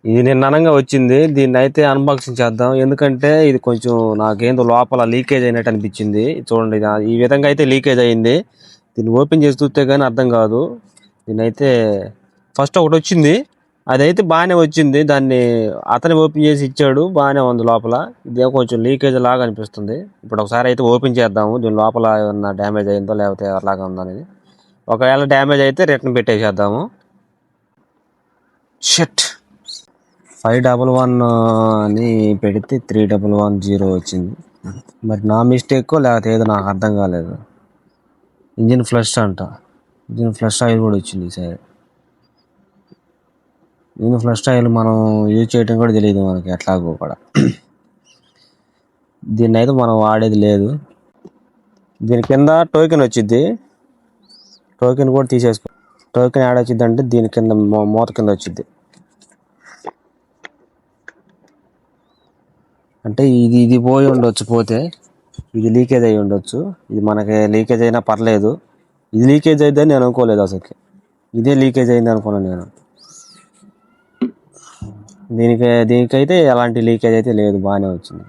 ఇది నిన్న అనంగా వచ్చింది. దీన్ని అయితే అన్బాక్సింగ్ చేద్దాం. ఎందుకంటే ఇది కొంచెం నాకేందో లోపల లీకేజ్ అయినట్టు అనిపించింది. చూడండి, ఈ విధంగా అయితే లీకేజ్ అయింది. దీన్ని ఓపెన్ చేసి చూస్తే కానీ అర్థం కాదు. దీన్ని అయితే ఫస్ట్ ఒకటి వచ్చింది, అదైతే బాగానే వచ్చింది. దాన్ని అతను ఓపెన్ చేసి ఇచ్చాడు, బాగానే ఉంది లోపల. ఇదే కొంచెం లీకేజ్ లాగా అనిపిస్తుంది. ఇప్పుడు ఒకసారి అయితే ఓపెన్ చేద్దాము, దీని లోపల ఏమన్నా డ్యామేజ్ అయిందో లేకపోతే అలాగా ఉందో అనేది. ఒకవేళ డ్యామేజ్ అయితే రిటర్న్ పెట్టేసేద్దాము. షట్ 511 అని పెడితే 3110 వచ్చింది. మరి నా మిస్టేక్ లేకపోతే ఏదో నాకు అర్థం కాలేదు. ఇంజిన్ ఫ్లష్ అంట, ఇంజిన్ ఫ్లష్ ఆయిల్ కూడా వచ్చింది ఈసారి. ఇంజిన్ ఫ్లష్ ఆయిల్ మనం యూజ్ చేయడం కూడా తెలియదు మనకి ఎట్లాగో కూడా. దీన్ని అయితే మనం వాడేది లేదు. దీని కింద టోకెన్ వచ్చింది, టోకెన్ కూడా తీసేసుకో. టోకెన్ యాడ్ వచ్చింది అంటే దీని కింద మూత కింద వచ్చింది. అంటే ఇది పోయి ఉండొచ్చు, పోతే ఇది లీకేజ్ అయ్యి ఉండొచ్చు. ఇది మనకి లీకేజ్ అయినా పర్లేదు. ఇది లీకేజ్ అయితే నేను అనుకోలేదు అసలుకి, ఇదే లీకేజ్ అయింది అనుకున్నాను నేను. దీనికైతే ఎలాంటి లీకేజ్ అయితే లేదు, బాగానే వచ్చింది.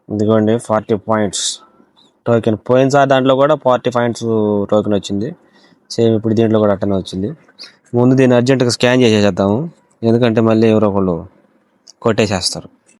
ఇదిగోండి 40 పాయింట్స్ టోకెన్. పోయినసారి దాంట్లో కూడా 40 పాయింట్స్ టోకెన్ వచ్చింది. సేమ్ ఇప్పుడు దీంట్లో కూడా అట్టనే వచ్చింది. ముందు దీన్ని అర్జెంటుగా స్కాన్ చేసేద్దాము, ఎందుకంటే మళ్ళీ ఎవరో ఒకళ్ళు కొట్టేసేస్తారు.